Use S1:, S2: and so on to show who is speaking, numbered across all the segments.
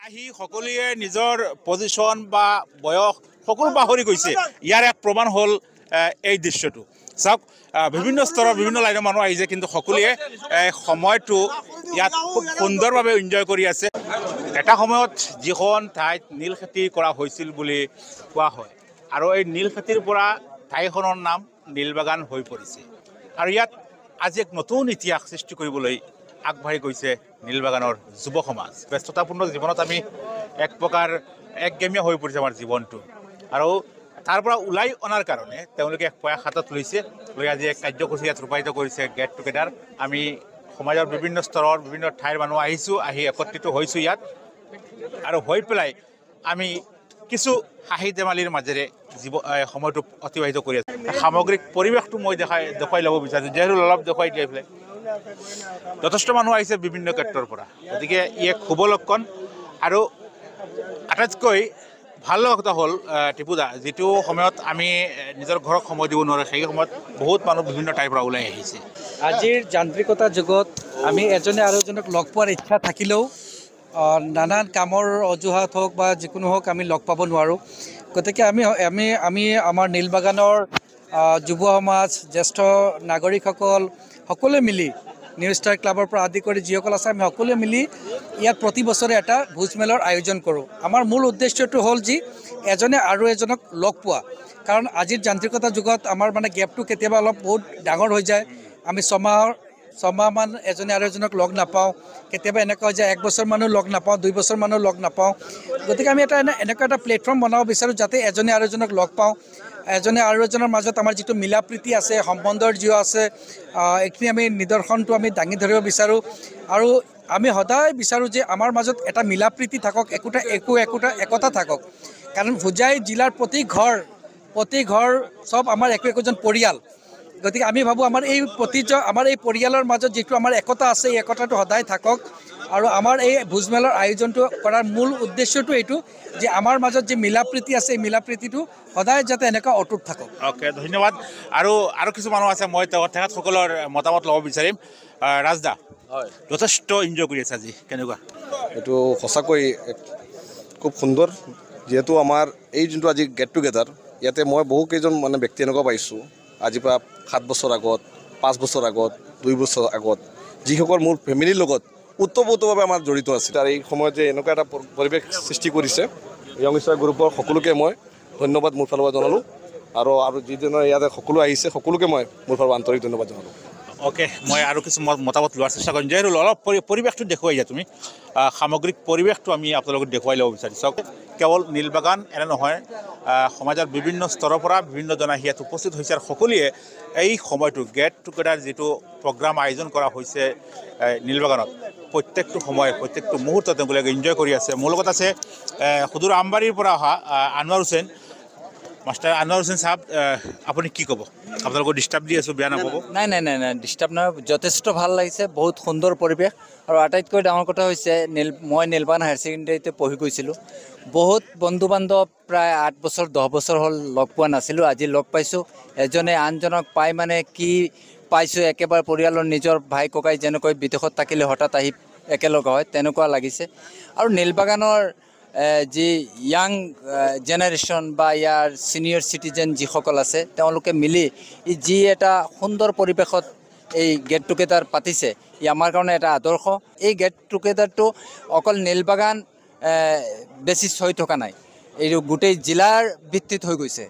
S1: আহি সকলোৱে নিজৰ পজিশন বা বয়স সকলো পাহৰি গৈছে। ইয়াৰ এক প্ৰমাণ হ'ল এই দৃশ্যটো। চাওক, বিভিন্ন স্তৰৰ বিভিন্ন লাইনৰ মানুহ আহিছে, কিন্তু সকলোৱে সময়টো ইয়াত খুব সুন্দৰভাৱে এনজয় কৰি আছে। এটা সময়ত যিখন ঠাইত নীল খেতি কৰা হৈছিল বুলি কোৱা হয়, আৰু এই নীল খেতিৰ পৰা ঠাইখনৰ নাম নীলবাগান হৈ পৰিছে। আৰু ইয়াত আজি এক নতুন ইতিহাস সৃষ্টি কৰিবলৈ আগবাঢ়ি গৈছে নীলবাগানৰ যুৱ সমাজ। ব্যস্ততাপূৰ্ণ জীৱনত আমি এক প্ৰকাৰ একগেমীয়া হৈ পৰিছে আমাৰ জীৱনটো, আৰু তাৰ পৰা ওলাই অনাৰ কাৰণে তেওঁলোকে এক প্ৰয়াস হাতত লৈছে, লৈ আজি এক কাৰ্যসূচী ইয়াত ৰূপায়িত কৰিছে গেট টুগেডাৰ। আমি সমাজৰ বিভিন্ন স্তৰৰ বিভিন্ন ঠাইৰ মানুহ আহিছোঁ, আহি একত্ৰিত হৈছোঁ ইয়াত, আৰু হৈ পেলাই আমি কিছু হাঁহি ধেমালিৰ মাজেৰে সময়টো অতিবাহিত কৰি আছোঁ। সামগ্ৰিক পৰিৱেশটো মই দেখুৱাই ল'ব বিচাৰিছোঁ, যিহেতু অলপ দেখুৱাই দিয়া পেলাই যথেষ্ট মানুহ আহিছে বিভিন্ন ক্ষেত্ৰৰ পৰা, গতিকে ই এক শুভ লক্ষণ। আৰু আটাইতকৈ ভাল লগা কথা হ'ল টিপুদা, যিটো সময়ত আমি নিজৰ ঘৰক সময় দিব নোৱাৰোঁ, সেই সময়ত বহুত মানুহ বিভিন্ন ঠাইৰ পৰা ওলাই আহিছে।
S2: আজিৰ যান্ত্ৰিকতাৰ যুগত আমি এজনে আৰু এজনক লগ পোৱাৰ ইচ্ছা থাকিলেও নানান কামৰ অজুহাত হওক বা যিকোনো হওক আমি লগ পাব নোৱাৰোঁ। গতিকে আমি আমাৰ নীলবাগানৰ যুৱ সমাজ, জ্যেষ্ঠ নাগৰিকসকল সকলোৱে মিলি নিউ ষ্টাৰ ক্লাবৰ পৰা আদি কৰি যিসকল আছে, আমি সকলোৱে মিলি ইয়াত প্ৰতি বছৰে এটা ভোজমেলৰ আয়োজন কৰোঁ। আমাৰ মূল উদ্দেশ্যটো হ'ল যি এজনে আৰু এজনক লগ পোৱা, কাৰণ আজিৰ যান্ত্ৰিকতাৰ যুগত আমাৰ মানে গেপটো কেতিয়াবা অলপ বহুত ডাঙৰ হৈ যায়। আমি ছমাহমান এজনে আৰু এজনক লগ নাপাওঁ, কেতিয়াবা এনেকুৱা হৈ যায় 1 বছৰ মানুহ লগ নাপাওঁ, 2 বছৰ মানুহ লগ নাপাওঁ। গতিকে আমি এনেকুৱা এটা প্লেটফৰ্ম বনাব বিচাৰোঁ যাতে এজনে আৰু এজনক লগ পাওঁ, এজনে আৰু এজনৰ মাজত আমাৰ যিটো মিলা প্ৰীতি আছে, সম্বন্ধৰ যিও আছে, এইখিনি আমি নিদৰ্শনটো আমি দাঙি ধৰিব বিচাৰোঁ। আৰু আমি সদায় বিচাৰোঁ যে আমাৰ মাজত এটা মিলা প্ৰীতি থাকক, একতা থাকক। কাৰণ হোজাই জিলাৰ প্ৰতি ঘৰ চব আমাৰ একোজন পৰিয়াল। গতিকে আমি ভাবোঁ আমাৰ এই পৰিয়ালৰ মাজত যিটো আমাৰ একতা আছে, এই একতাটো সদায় থাকক। আৰু আমাৰ এই ভোজমেলৰ আয়োজনটো কৰাৰ মূল উদ্দেশ্যটো এইটো যে আমাৰ মাজত যি মিলা প্ৰীতি আছে, এই মিলা প্ৰীতিটো সদায় যাতে এনেকুৱা অটুট থাকক।
S1: অ'কে, ধন্যবাদ। আৰু কিছু মানুহ আছে, মই তেখেতসকলৰ মতামত ল'ব বিচাৰিম। ৰাজদা,
S3: হয়,
S1: যথেষ্ট এনজয় কৰি আছে আজি, কেনেকুৱা?
S3: এইটো সঁচাকৈ খুব সুন্দৰ। যিহেতু আমাৰ এই যোনটো আজি গেট টুগেডাৰ, ইয়াতে মই বহুকেইজন মানে ব্যক্তি এনেকুৱা পাইছোঁ আজিৰ পৰা 7 বছৰ আগত, 5 বছৰ আগত, 2 বছৰ আগত, যিসকল মোৰ ফেমিলিৰ লগত ওতঃপ্ৰোতভাৱে আমাৰ জড়িত আছিল। আৰু এই সময়ত যে এনেকুৱা এটা পৰিৱেশ সৃষ্টি কৰিছে, য়ং ষ্টাৰ গ্ৰুপৰ সকলোকে মই ধন্যবাদ মোৰ ফালৰ পৰা জনালোঁ। আৰু যিজনে ইয়াতে সকলো আহিছে, সকলোকে মই মোৰ ফালৰ পৰা আন্তৰিক ধন্যবাদ জনালোঁ।
S1: অ'কে, মই আৰু কিছু মতামত লোৱাৰ চেষ্টা কৰিম, যিহেতু অলপ পৰিৱেশটো দেখুৱাই দিয়া তুমি। সামগ্ৰিক পৰিৱেশটো আমি আপোনালোকক দেখুৱাই ল'ব বিচাৰিছোঁ। কেৱল নীলবাগান এনে নহয়, সমাজৰ বিভিন্ন স্তৰৰ পৰা বিভিন্নজন আহি ইয়াত উপস্থিত হৈছে, আৰু সকলোৱে এই সময়টো গেট টুগেডাৰ যিটো প্ৰগ্ৰাম আয়োজন কৰা হৈছে নীলবাগানত, প্ৰত্যেকটো সময় প্ৰত্যেকটো মুহূৰ্তত তেওঁলোকে এনজয় কৰি আছে। মোৰ লগত আছে সুদূৰ আমবাৰীৰ পৰা অহা আনোৱাৰ হুছেইন। মাষ্টাৰ আনোৱাৰ হুছেইন চাহাব, আপুনি কি ক'ব? আপোনালোকক ডিষ্টাৰ্ব দি আছোঁ, বেয়া নাপাব?
S2: নাই, ডিষ্টাৰ্ব নাই, যথেষ্ট ভাল লাগিছে, বহুত সুন্দৰ পৰিৱেশ। আৰু আটাইতকৈ ডাঙৰ কথা হৈছে মই নীলবাগান হায়াৰ ছেকেণ্ডেৰীতে পঢ়ি গৈছিলোঁ। বহুত বন্ধু বান্ধৱ প্ৰায় 8 বছৰ 10 বছৰ হ'ল লগ পোৱা নাছিলোঁ, আজি লগ পাইছোঁ। এজনে আনজনক পাই মানে কি পাইছোঁ, একেবাৰে পৰিয়ালৰ নিজৰ ভাই ককাই যেনেকৈ বিদেশত থাকিলে হঠাৎ আহি একেলগ হয়, তেনেকুৱা লাগিছে। আৰু নীলবাগানৰ যি য়াং জেনেৰেশ্যন বা ইয়াৰ ছিনিয়ৰ চিটিজেন যিসকল আছে, তেওঁলোকে মিলি যি এটা সুন্দৰ পৰিৱেশত এই গেট টুগেডাৰ পাতিছে, ই আমাৰ কাৰণে এটা আদৰ্শ। এই গেট টুগেডাৰটো অকল নীলবাগান বেচিছ হৈ থকা নাই, এইটো গোটেই জিলাৰ ভিত্তিত হৈ গৈছে।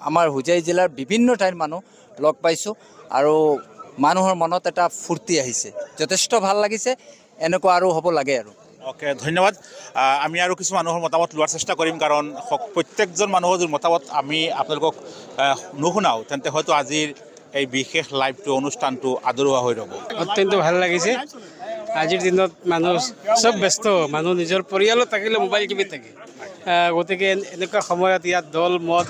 S2: আমাৰ হোজাই জিলাৰ বিভিন্ন ঠাইৰ মানুহ লগ পাইছোঁ, আৰু মানুহৰ মনত এটা ফূৰ্তি আহিছে, যথেষ্ট ভাল লাগিছে। এনেকুৱা আৰু হ'ব লাগে আৰু।
S1: অ'কে, ধন্যবাদ। আমি আৰু কিছু মানুহৰ মতামত লোৱাৰ চেষ্টা কৰিম, কাৰণ প্ৰত্যেকজন মানুহৰ যদি মতামত আমি আপোনালোকক নুশুনাওঁ, তেন্তে হয়তো আজিৰ এই বিশেষ লাইভটো অনুষ্ঠানটো আদৰুৱা হৈ ৰ'ব।
S4: অত্যন্ত ভাল লাগিছে। আজিৰ দিনত মানুহ চব ব্যস্ত, মানুহ নিজৰ পৰিয়ালত থাকিলে মোবাইল টিপি থাকে। গতিকে এনেকুৱা সময়ত ইয়াত দল মত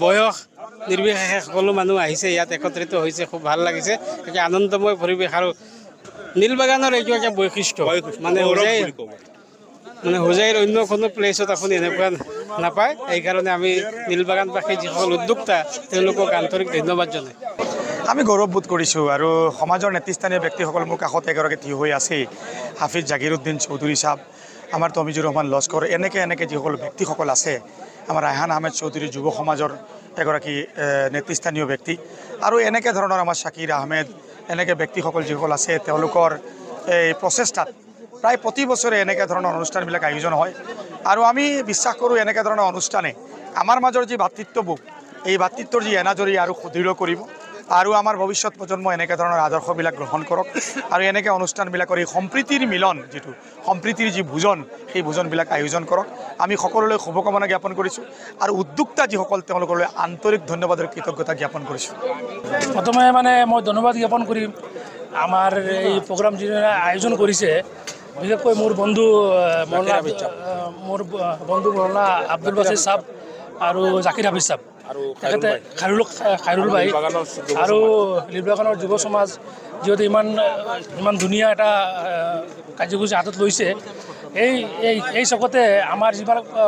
S4: বয়স নিৰ্বিশেষে সকলো মানুহ আহিছে, ইয়াত একত্ৰিত হৈছে, খুব ভাল লাগিছে। একে আনন্দময় পৰিৱেশ। আৰু নীলবাগানৰ এইটো এটা বৈশিষ্ট্য, মানে হোজাইৰ অন্য কোনো প্লেচত আপুনি এনেকুৱা নাপায়। এইকাৰণে আমি নীলবাগানবাসী যিসকল উদ্যোক্তা, তেওঁলোকক আন্তৰিক ধন্যবাদ জনাই।
S5: আমি গৌৰৱবোধ কৰিছোঁ, আৰু সমাজৰ নেতৃস্থানীয় ব্যক্তিসকল মোৰ কাষত এগৰাকী থিয় হৈ আছেই, হাফিজ জাকিৰ উদ্দিন চৌধুৰী চাহাব। আমাৰ তমিজুৰ ৰহমান লস্কৰ এনেকৈ যিসকল ব্যক্তিসকল আছে, আমাৰ ৰায়হান আহমেদ চৌধুৰী যুৱ সমাজৰ এগৰাকী নেতৃস্থানীয় ব্যক্তি, আৰু এনেকৈ ধৰণৰ আমাৰ শাকিৰ আহমেদ এনেকৈ ব্যক্তিসকল যিসকল আছে, তেওঁলোকৰ এই প্ৰচেষ্টাত প্ৰায় প্ৰতি বছৰে এনেকৈ ধৰণৰ অনুষ্ঠানবিলাক আয়োজন হয়। আৰু আমি বিশ্বাস কৰোঁ এনেকৈ ধৰণৰ অনুষ্ঠানে আমাৰ মাজৰ যি ভাতৃত্ববোধ, এই ভাতৃত্বৰ যি এনাজৰী আৰু সুদৃঢ় কৰিব, আৰু আমাৰ ভৱিষ্যত প্ৰজন্ম এনেকৈ ধৰণৰ আদৰ্শবিলাক গ্ৰহণ কৰক, আৰু এনেকৈ অনুষ্ঠানবিলাকৰ এই সম্প্ৰীতিৰ মিলন, যিটো সম্প্ৰীতিৰ যি ভোজন, সেই ভোজনবিলাক আয়োজন কৰক। আমি সকলোলৈ শুভকামনা জ্ঞাপন কৰিছোঁ, আৰু উদ্যোক্তা যিসকল তেওঁলোকলৈ আন্তৰিক ধন্যবাদ আৰু কৃতজ্ঞতা জ্ঞাপন কৰিছোঁ।
S6: প্ৰথমে মই ধন্যবাদ জ্ঞাপন কৰিম আমাৰ এই প্ৰগ্ৰাম যিদৰে আয়োজন কৰিছে, বিশেষকৈ মোৰ বন্ধু মৌলানা আব্দুল বাছিৰ চাব আৰু জাকিৰ হাফিজ চাব, তেখেতে খাইৰুল ভাই আৰু লিলবাগানৰ যুৱ সমাজ যিহেতু ইমান ধুনীয়া এটা কাৰ্যসূচী হাতত লৈছে। এই চকতে আমাৰ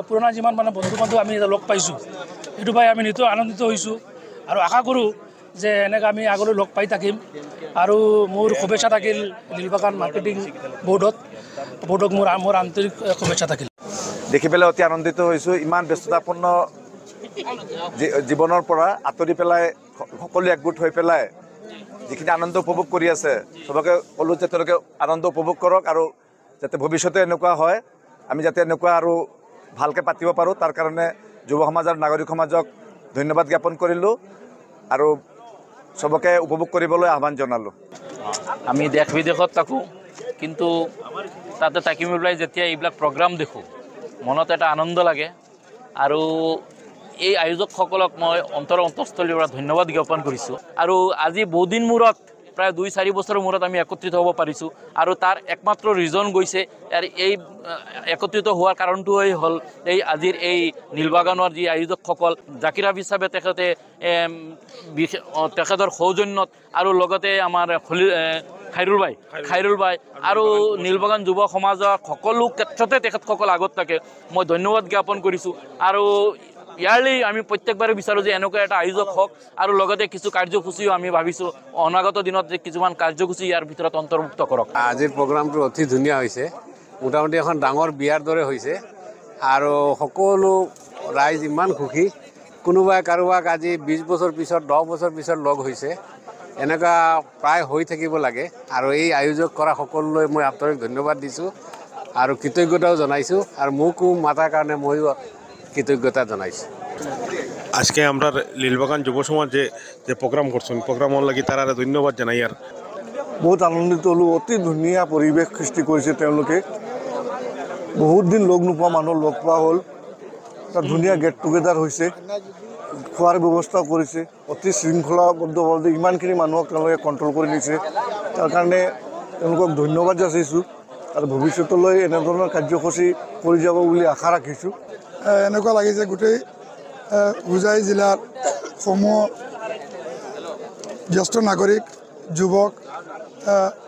S6: পুৰণা যিমান বন্ধু বান্ধৱ আমি লগ পাইছোঁ, সেইটো পাই আমি নিতৌ আনন্দিত হৈছোঁ, আৰু আশা কৰোঁ যে এনেকৈ আমি আগলৈ লগ পাই থাকিম। আৰু মোৰ শুভেচ্ছা থাকিল লিলবাগান মাৰ্কেটিং বোৰ্ডক মোৰ আন্তৰিক শুভেচ্ছা থাকিল।
S7: দেখি পেলাই অতি আনন্দিত হৈছোঁ। ইমান ব্যস্ততাপূৰ্ণ জীৱনৰ পৰা আঁতৰি পেলাই সকলোৱে একগোট হৈ পেলাই যিখিনি আনন্দ উপভোগ কৰি আছে, চবকে ক'লোঁ যে তেওঁলোকে আনন্দ উপভোগ কৰক, আৰু যাতে ভৱিষ্যতে এনেকুৱা হয়, আমি যাতে এনেকুৱা আৰু ভালকৈ পাতিব পাৰোঁ, তাৰ কাৰণে যুৱ সমাজ আৰু নাগৰিক সমাজক ধন্যবাদ জ্ঞাপন কৰিলোঁ, আৰু চবকে উপভোগ কৰিবলৈ আহ্বান জনালোঁ।
S8: আমি দেশ বিদেশত থাকোঁ, কিন্তু তাতে থাকি পেলাই যেতিয়া এইবিলাক প্ৰগ্ৰাম দেখোঁ, মনত এটা আনন্দ লাগে। আৰু এই আয়োজকসকলক মই অন্তঃস্থলীৰ পৰা ধন্যবাদ জ্ঞাপন কৰিছোঁ। আৰু আজি বহুদিন মূৰত, প্ৰায় 2-4 বছৰৰ মূৰত আমি একত্ৰিত হ'ব পাৰিছোঁ, আৰু তাৰ একমাত্ৰ ৰিজন গৈছে এই একত্ৰিত হোৱাৰ কাৰণটোৱেই হ'ল আজিৰ এই নীলবাগানৰ যি আয়োজকসকল, জাকিৰ হাফিজ চাহাবে তেখেতৰ সৌজন্যত, আৰু লগতে আমাৰ খাইৰুল ভাই আৰু নীলবাগান যুৱ সমাজৰ সকলো ক্ষেত্ৰতে তেখেতসকল আগত থাকে। মই ধন্যবাদ জ্ঞাপন কৰিছোঁ, আৰু ইয়াৰলি আমি প্ৰত্যেকবাৰে বিচাৰোঁ যে এনেকুৱা এটা আয়োজক হওক, আৰু লগতে কিছু কাৰ্যসূচীও আমি ভাবিছোঁ অনাগত দিনত যে কিছুমান কাৰ্যসূচী ইয়াৰ ভিতৰত অন্তৰ্ভুক্ত কৰক।
S9: আজিৰ প্ৰগ্ৰামটো অতি ধুনীয়া হৈছে, মোটামুটি এখন ডাঙৰ বিয়াৰ দৰে হৈছে, আৰু সকলো ৰাইজ ইমান সুখী। কোনোবাই কাৰোবাক আজি 20 বছৰ পিছত, 10 বছৰ পিছত লগ হৈছে, এনেকুৱা প্ৰায় হৈ থাকিব লাগে। আৰু এই আয়োজক কৰা সকলোলৈ মই আন্তৰিক ধন্যবাদ দিছোঁ, আৰু কৃতজ্ঞতাও জনাইছোঁ, আর মুকও মাতার কারণে মইও কৃতজ্ঞতা জানাইছি।
S10: আজকে আমরা লীলবাগান যুব সমাজ যে প্রোগ্রাম করছেন, প্রোগ্রামর লাগি তারা ধন্যবাদ জানাই। আর
S3: বহুত আনন্দিত হলোঁ, অতি ধুনীয়া পৰিৱেশ সৃষ্টি কৰিছে তেওঁলোকে। বহুত দিন লগ নোপোৱা মানুহ লগ পোৱা হ'ল, এটা ধুনীয়া গেট টুগেডাৰ হৈছে, খোৱাৰ ব্যৱস্থাও কৰিছে, অতি শৃংখলাবদ্ধভাৱে ইমানখিনি মানুহক তেওঁলোকে কণ্ট্ৰল কৰি নিছে। তাৰ কাৰণে তেওঁলোকক ধন্যবাদ যাচিছোঁ, আৰু ভৱিষ্যতলৈ এনেধৰণৰ কাৰ্যসূচী কৰি যাব বুলি আশা ৰাখিছোঁ।
S11: এনেকুৱা লাগিছে গোটেই হোজাই জিলাৰ সমূহ জ্যেষ্ঠ নাগৰিক, যুৱক,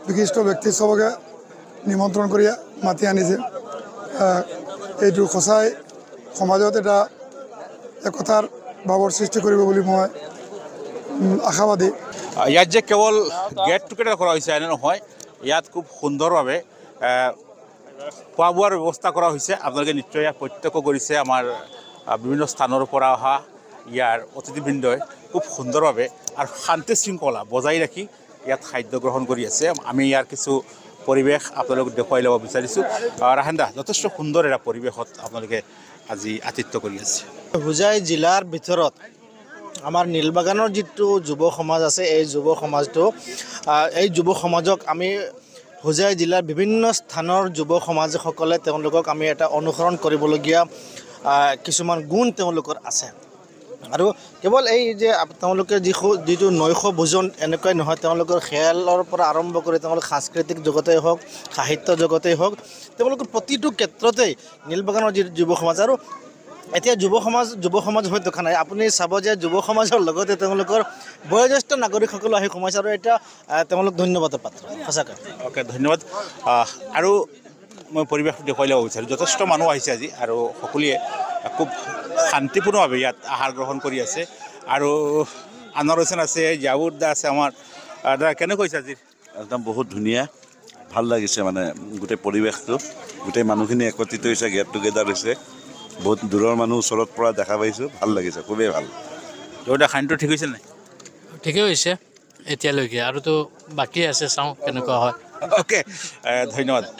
S11: বিশিষ্ট ব্যক্তি চবকে নিমন্ত্ৰণ কৰি মাতি আনিছে। এইটো সঁচাই সমাজত এটা একতাৰ ভাৱৰ সৃষ্টি কৰিব বুলি মই আশাবাদী।
S1: ইয়াত যে কেৱল গেট টুগেডাৰ কৰা হৈছে এনে নহয়, ইয়াত খুব সুন্দৰভাৱে খোৱা বোৱাৰ ব্যৱস্থা কৰা হৈছে। আপোনালোকে নিশ্চয় ইয়াত প্ৰত্যক্ষ কৰিছে, আমাৰ বিভিন্ন স্থানৰ পৰা অহা ইয়াৰ অতিথিবৃন্দই খুব সুন্দৰভাৱে আৰু শান্তি শৃংখলা বজাই ৰাখি ইয়াত খাদ্য গ্ৰহণ কৰি আছে। আমি ইয়াৰ কিছু পৰিৱেশ আপোনালোকক দেখুৱাই ল'ব বিচাৰিছোঁ। ৰাহেন্দা, যথেষ্ট সুন্দৰ এটা পৰিৱেশত আপোনালোকে আজি আতিথ্য কৰি আছে।
S12: হোজাই জিলাৰ ভিতৰত আমাৰ নীলবাগানৰ যিটো যুৱ সমাজ আছে, এই যুৱ সমাজক আমি হোজাই জিলাৰ বিভিন্ন স্থানৰ যুৱ সমাজসকলে তেওঁলোকক আমি এটা অনুসৰণ কৰিবলগীয়া কিছুমান গুণ তেওঁলোকৰ আছে। আৰু কেৱল এই যে তেওঁলোকে যিটো নৈশ ভোজন এনেকুৱাই নহয়, তেওঁলোকৰ খেলৰ পৰা আৰম্ভ কৰি তেওঁলোক সাংস্কৃতিক জগতেই হওক, সাহিত্য জগতেই হওক, তেওঁলোকৰ প্ৰতিটো ক্ষেত্ৰতেই নীলবাগানৰ যি যুৱ সমাজ। আৰু এতিয়া যুৱ সমাজ হৈ দেখা নাই, আপুনি চাব যে যুৱ সমাজৰ লগতে তেওঁলোকৰ বয়োজ্যেষ্ঠ নাগৰিকসকলো আহি সোমাইছে, আৰু এতিয়া তেওঁলোক ধন্যবাদৰ পাত্ৰ সঁচাকৈ।
S1: অ'কে, ধন্যবাদ। আৰু মই পৰিৱেশ দেখুৱাই ল'ব বিচাৰোঁ, যথেষ্ট মানুহ আহিছে আজি, আৰু সকলোৱে খুব শান্তিপূৰ্ণভাৱে ইয়াত আহাৰ গ্ৰহণ কৰি আছে। আৰু আনাৰ হোসেন আছে, জাবুৰ দা আছে আমাৰ। দাদা কেনেকৈ হৈছে আজি?
S13: একদম বহুত ধুনীয়া, ভাল লাগিছে মানে গোটেই পৰিৱেশটো গোটেই মানুহখিনি একত্ৰিত হৈছে গেট টুগেডাৰ হৈছে বহুত দূৰৰ মানুহ ওচৰত পৰা দেখা পাইছোঁ ভাল লাগিছে খুবেই ভাল
S1: খানটো ঠিক হৈছে নাই
S6: ঠিকেই হৈছে এতিয়ালৈকে আৰুতো বাকী আছে চাওঁ কেনেকুৱা হয়
S1: অ'কে ধন্যবাদ